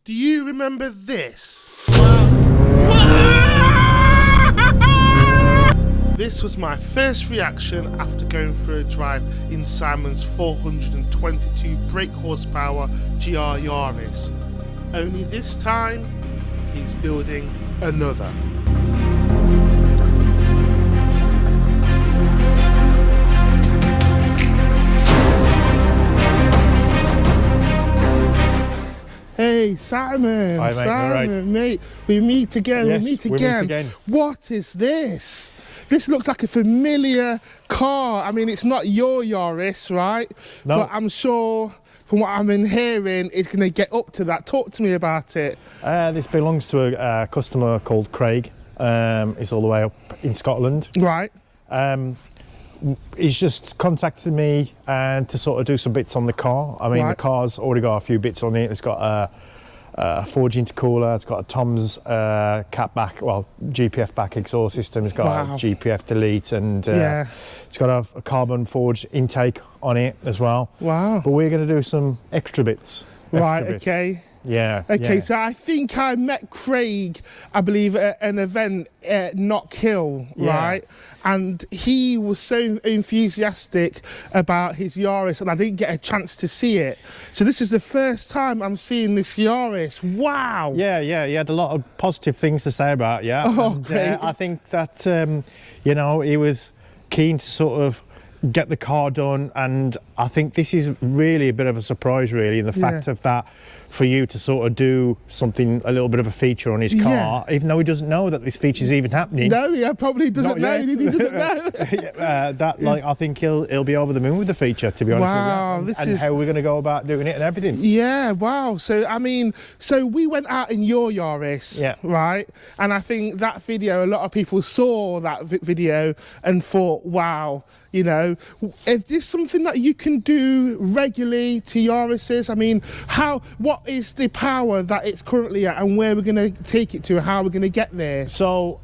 Do you remember this? This was my first reaction after going for a drive in Simons 422 brake horsepower GR Yaris. Only this time, he's building another. Hey Simon, Hi, mate. Simon, Right. mate, we meet again, Yes, we meet we meet again. again. What is this? This looks like a familiar car. I mean, it's not your Yaris, right? No. But I'm sure, from what I'm hearing, it's going to get up to that. Talk to me about it. This belongs to a customer called Craig. He's all the way up in Scotland. Right. He's just contacted me and to sort of do some bits on the car. I mean, Right. the car's already got a few bits on it. It's got a forge intercooler. It's got a Tom's cat back, well, GPF back exhaust system. It's got Wow. a GPF delete, and Yeah. it's got a carbon forged intake on it as well. Wow. But we're going to do some extra bits. Right, okay. Yeah. Okay, yeah. so I think I met Craig, I believe, at an event at Knock Hill, Yeah. right? And he was so enthusiastic about his Yaris, and I didn't get a chance to see it. So this is the first time I'm seeing this Yaris. Wow. Yeah, he had a lot of positive things to say about it, yeah. Oh, And, great. I think that, you know, he was keen to sort of get the car done, and I think this is really a bit of a surprise, really, in the fact of that, for you to sort of do something, a little bit of a feature on his car, even though he doesn't know that this feature's even happening. No, he probably doesn't know. Not yet. He doesn't know. Like, I think he'll be over the moon with the feature, to be honest Wow, with you. this And is- how we're going to go about doing it and everything. Yeah, wow. So, I mean, so we went out in your Yaris, Yeah. right? And I think that video, a lot of people saw that video and thought, wow, you know, is this something that you can do regularly to Yarises? I mean, what is the power that it's currently at and where we're going to take it to, how we're going to get there? So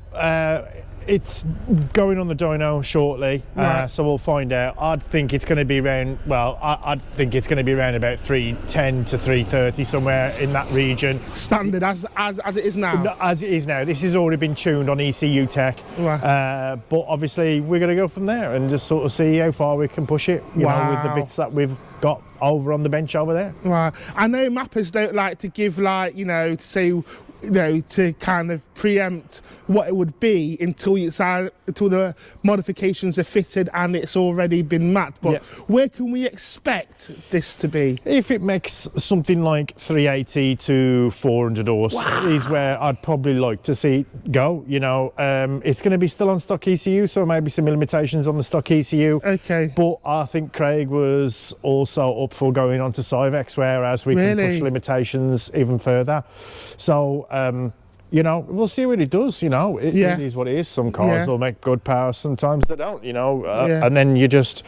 it's going on the dyno shortly, Right. so we'll find out. I'd think it's going to be around, well, I'd think it's going to be around about 310 to 330, somewhere in that region. Standard as it is now. No, as it is now. This has already been tuned on ECU tech, Right. but obviously we're going to go from there and just sort of see how far we can push it, you know, with the Wow. bits that we've got over on the bench over there. Right. I know mappers don't like to give, like, you know, to say, you know, to kind of preempt what it would be until the modifications are fitted and it's already been mapped. But Yeah. where can we expect this to be? If it makes something like 380 to 400 horse is where I'd probably like to see it go. You know, it's going to be still on stock ECU, so maybe some limitations on the stock ECU. Okay. But I think Craig was also up for going on to Civex, whereas we can push limitations even further. So, you know, we'll see what it does, you know. It is what it is. Some cars will make good power, sometimes they don't, you know. And then you just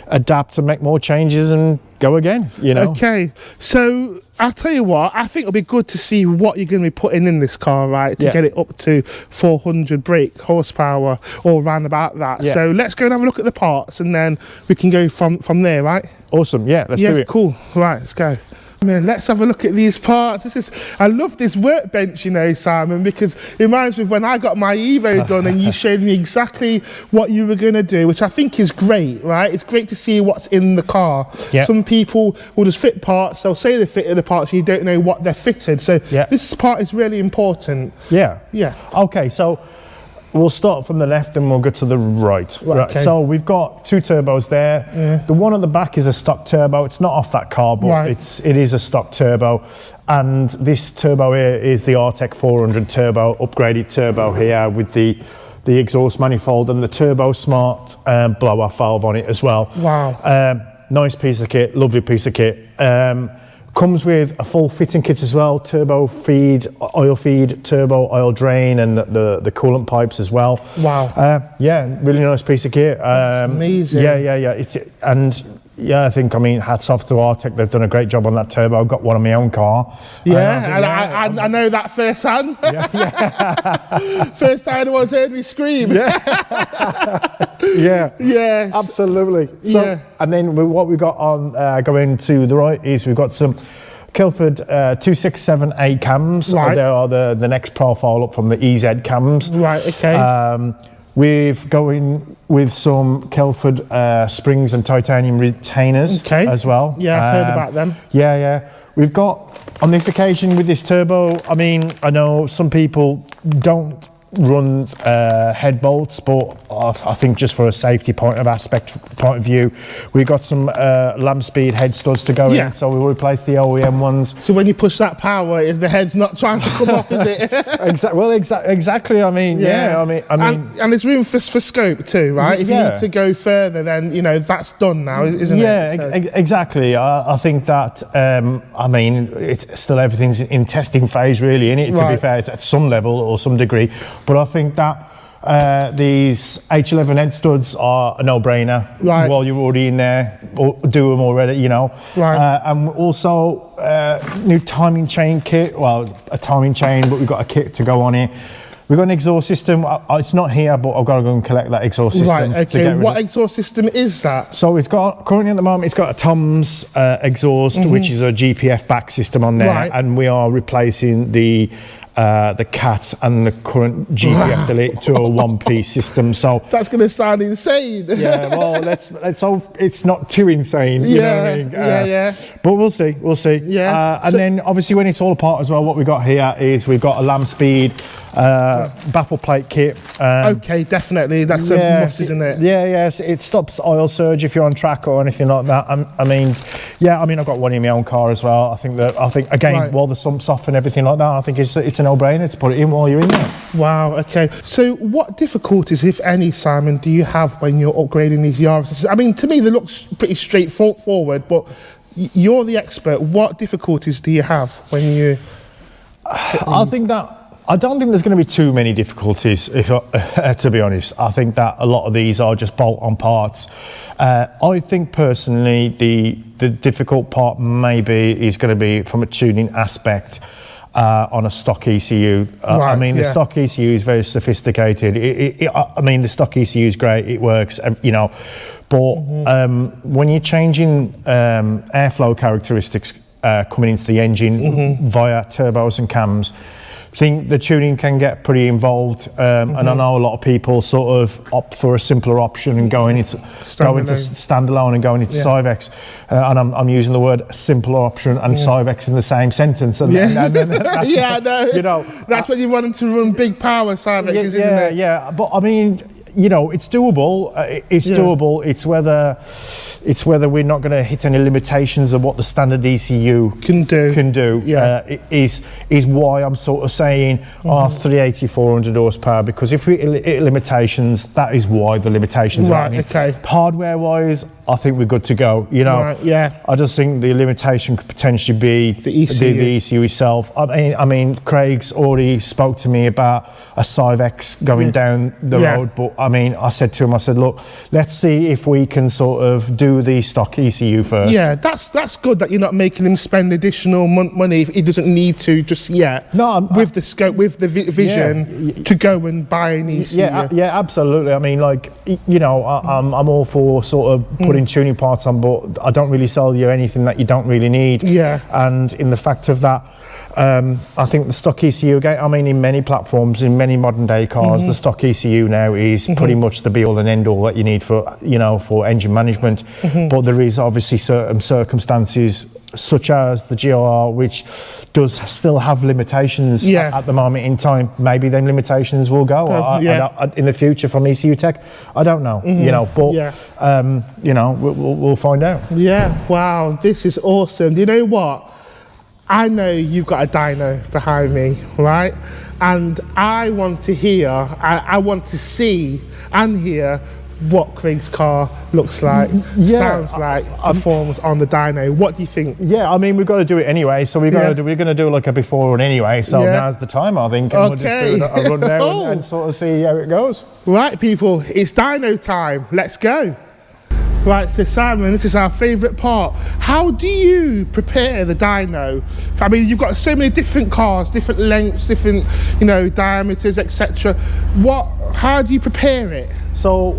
adapt and make more changes and go again, you know. Okay, so I'll tell you what, I think it'll be good to see what you're going to be putting in this car, right, to get it up to 400 brake horsepower or round about that. So let's go and have a look at the parts and then we can go from there, right? Awesome, yeah, let's do it. Cool, right, let's go. Man, let's have a look at these parts. I love this workbench, you know, Simon, because it reminds me of when I got my Evo done and you showed me exactly what you were going to do, which I think is great, right? It's great to see what's in the car. Yeah. Some people will just fit parts, they'll say they fitted the parts, you don't know what they're fitted. So this part is really important. Yeah. Yeah. Okay, so we'll start from the left and we'll go to the right. Okay. So we've got two turbos there. Yeah. The one at the back is a stock turbo. It's not off that car, but it is a stock turbo. And this turbo here is the Artec 400 turbo, upgraded turbo here with the exhaust manifold and the Turbo Smart blow-off valve on it as well. Wow. Nice piece of kit, lovely piece of kit. Comes with a full fitting kit as well, turbo feed, oil feed, turbo oil drain, and the coolant pipes as well. Wow. Yeah, really nice piece of kit. Amazing. Yeah, I think, I mean, hats off to Artec. They've done a great job on that turbo. I've got one on my own car. Yeah, I know that firsthand. First time anyone's heard me scream. Yeah, absolutely. So, and then what we've got on going to the right is we've got some Kilford 2678 cams. Right. They are the next profile up from the EZ cams. Right, okay. We've going with some Kilford springs and titanium retainers as well. Yeah, I've heard about them. Yeah. We've got, on this occasion with this turbo, I mean, I know some people don't run head bolts, but I think just for a safety point of view, we got some lamp speed head studs to go in, so we'll replace the OEM ones. So when you push that power, is the head's not trying to come off, is it? Exactly. I mean, I mean, and there's room for scope too, right? If you need to go further, then you know that's done now, isn't it? Yeah, exactly. I think that I mean, it's still everything's in testing phase, really, isn't it? To be fair, at some level or some degree. But I think that these H11 head studs are a no-brainer. Right. While you're already in there, or do them already, you know. Right. And also new timing chain kit. Well, a timing chain, but we've got a kit to go on it. We've got an exhaust system. It's not here, but I've got to go and collect that exhaust system. Right, okay. What exhaust system is that? So it's got, currently at the moment, it's got a Tom's exhaust, which is a GPF back system on there. And we are replacing the cat and the current GPF delete to a one-piece system. So that's going to sound insane. Yeah, well, let's hope it's not too insane. You know what I mean? Yeah. But we'll see. Yeah. And then obviously when it's all apart as well, what we've got here is we've got a lamp speed baffle plate kit. Okay, definitely. That's a must, isn't it? Yeah. So it stops oil surge if you're on track or anything like that. I mean, I've got one in my own car as well. I think again, while the sump's off and everything like that, I think it's a no-brainer to put it in while you're in there. Wow. Okay. So, what difficulties, if any, Simon, do you have when you're upgrading these Yaris? I mean, to me, they look pretty straightforward, but you're the expert. What difficulties do you have when you? I don't think there's going to be too many difficulties, to be honest. I think that a lot of these are just bolt-on parts. I think personally the difficult part maybe is going to be from a tuning aspect on a stock ECU. I mean, the stock ECU is very sophisticated. I mean, the stock ECU is great. It works, you know. But when you're changing airflow characteristics coming into the engine via turbos and cams, I think the tuning can get pretty involved, and I know a lot of people sort of opt for a simpler option and go into standalone and going into Civex, and I'm using the word simpler option and Civex in the same sentence. And I know. You know, that's when you want them to run big power Civexes, isn't it? Yeah. But I mean, you know, it's doable. It's doable. It's whether we're not going to hit any limitations of what the standard ECU can do. Is why I'm sort of saying 380, 400 horsepower, because if we hit limitations, that is why the limitations are happening. Okay. Hardware wise, I think we're good to go. You know, I just think the limitation could potentially be the ECU itself. I mean, Craig's already spoke to me about a Civex going down the road, but I mean, I said to him, look, let's see if we can sort of do the stock ECU first. Yeah, that's good that you're not making him spend additional money if he doesn't need to just yet. No, with the scope, with the vision to go and buy an ECU. Yeah, absolutely. I mean, like, you know, I'm all for sort of putting tuning parts on, but I don't really sell you anything that you don't really need. Yeah. And in the fact of that, I think the stock ECU, I mean, in many platforms, in many modern day cars, the stock ECU now is pretty much the be all and end all that you need for, you know, for engine management. But there is obviously certain circumstances, such as the GR, which does still have limitations at the moment in time. Maybe them limitations will go in the future from ECU Tech. I don't know, you know, but you know, we'll find out. Yeah, wow, this is awesome. Do you know what? I know you've got a dyno behind me, right? And I want to hear, I want to see and hear what Craig's car looks like, sounds like, performs on the dyno. What do you think? Yeah, I mean, we've got to do it anyway, so we're going to do like a before run anyway, so now's the time, I think, and we'll just do a run now and sort of see how it goes. Right, people, it's dyno time. Let's go. Right, so Simon, this is our favourite part. How do you prepare the dyno? I mean, you've got so many different cars, different lengths, different, you know, diameters, etc. How do you prepare it? So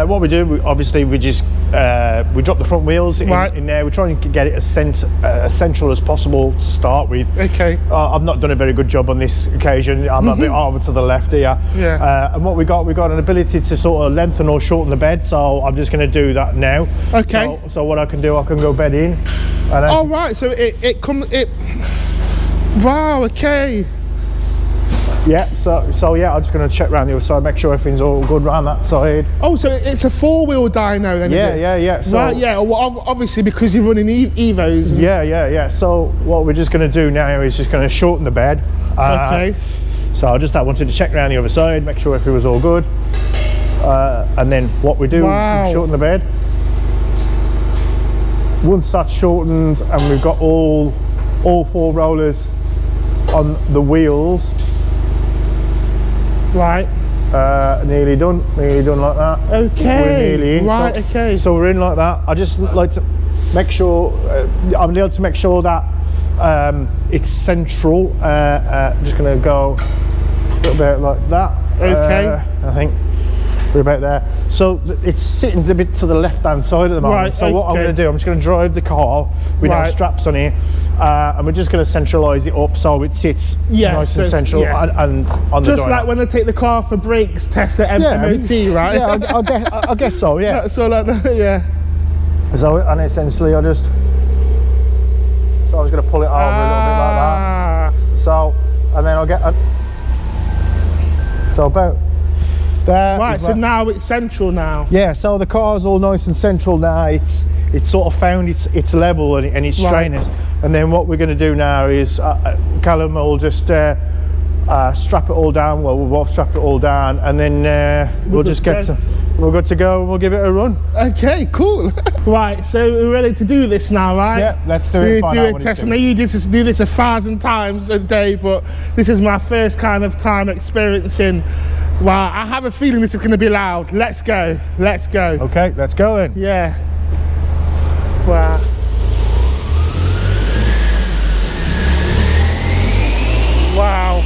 what we do, we just we dropped the front wheels in there. We're trying to get it as central as possible to start with. Okay. I've not done a very good job on this occasion. I'm a bit over to the left here. Yeah. And what we got an ability to sort of lengthen or shorten the bed, so I'm just going to do that now. Okay. So what I can do, I can go bed in. And oh right, so it comes. Wow. Okay. Yeah, so yeah, I'm just going to check around the other side, make sure everything's all good around that side. Oh, so it's a four-wheel dyno then, is it? Yeah. So, right, yeah, well, obviously because you're running Evos. Yeah. So what we're just going to do now is just going to shorten the bed. Okay. So I wanted to check around the other side, make sure everything was all good. And then what we do, we shorten the bed. Once that's shortened and we've got all four rollers on the wheels, right, nearly done like that. Okay, we're nearly in. Right, okay. So we're in like that. I just like to make sure, I'm able to make sure that it's central. I'm just going to go a little bit like that. Okay. I think we're about there. So it's sitting a bit to the left-hand side at the moment. Right, so what I'm going to do, I'm just going to drive the car with no straps on here, and we're just going to centralise it up so it sits nice and central and on the just like when they take the car for brakes test at MOT, right? Yeah, I guess so. Yeah. So like that, yeah. So and essentially, I was going to pull it over a little bit like that. So and then I'll get so about. Right, so now it's central now. Yeah, so the car's all nice and central now. It's sort of found its level and its straightness. And then what we're going to do now is Callum will just strap it all down. Well, we'll both strap it all down, and then we'll just we're good to go and we'll give it a run. Okay, cool. Right, so we're ready to do this now, right? Yeah, let's do it. Do a test. I know you do this 1,000 times a day, but this is my first kind of time experiencing. Wow, I have a feeling this is going to be loud. Let's go. Let's go. Okay, let's go then. Yeah. Wow. Wow.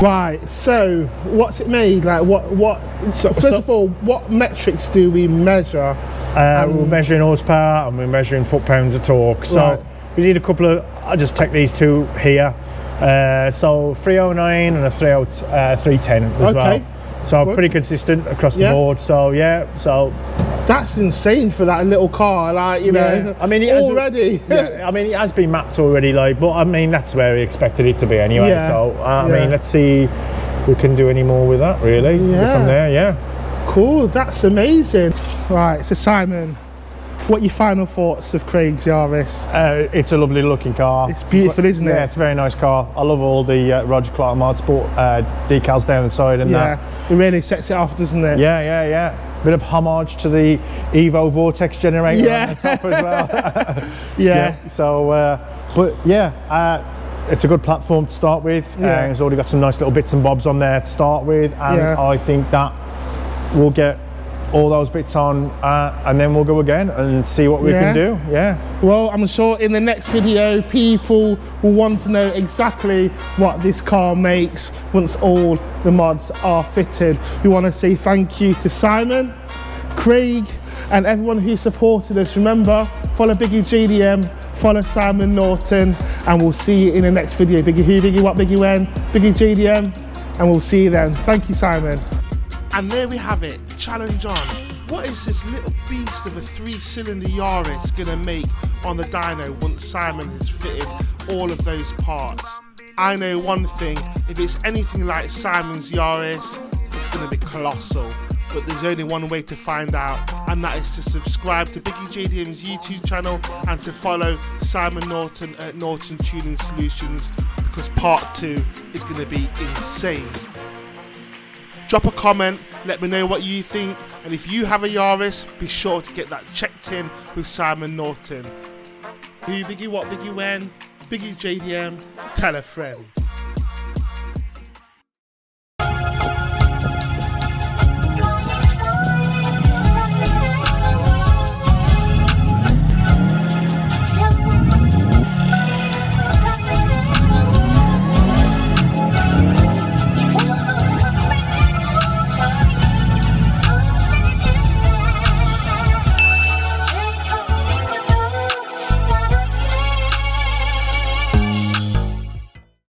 Right, so what's it made? Like so first of all, what metrics do we measure? We're measuring horsepower and we're measuring foot-pounds of torque. So we need a couple of, I'll just take these two here. So 309 and a 310 as well. So pretty consistent across the board. So yeah, so that's insane for that little car, like, you know. I mean, it already. I mean, it has been mapped already, like, but I mean, that's where we expected it to be anyway. So I mean, let's see if we can do any more with that, really. From there, Cool, that's amazing. Right, so Simon, what are your final thoughts of Craig's Yaris? It's a lovely looking car. It's beautiful, isn't it? Yeah, it's a very nice car. I love all the Roger Clark Motorsport decals down the side and that. It really sets it off, doesn't it? Yeah. Bit of homage to the Evo Vortex generator on the top as well. So, but yeah, it's a good platform to start with. It's already got some nice little bits and bobs on there to start with, and I think that we'll get all those bits on and then we'll go again and see what we can do. Well, I'm sure in the next video people will want to know exactly what this car makes once all the mods are fitted. We want to say thank you to Simon, Craig and everyone who supported us. Remember, follow BiggieJDM, follow Simon Norton, and we'll see you in the next video. Biggie who, Biggie what, Biggie when, BiggieJDM, and we'll see you then. Thank you, Simon. And there we have it, challenge on. What is this little beast of a 3-cylinder Yaris gonna make on the dyno once Simon has fitted all of those parts? I know one thing, if it's anything like Simon's Yaris, is going to be colossal. But there's only one way to find out, and that is to subscribe to BiggieJDM's YouTube channel and to follow Simon Norton at Norton Tuning Solutions, because part 2 is going to be insane. Drop a comment, let me know what you think, and if you have a Yaris, be sure to get that checked in with Simon Norton. Who, Biggie what, Biggie when, BiggieJDM, tell a friend.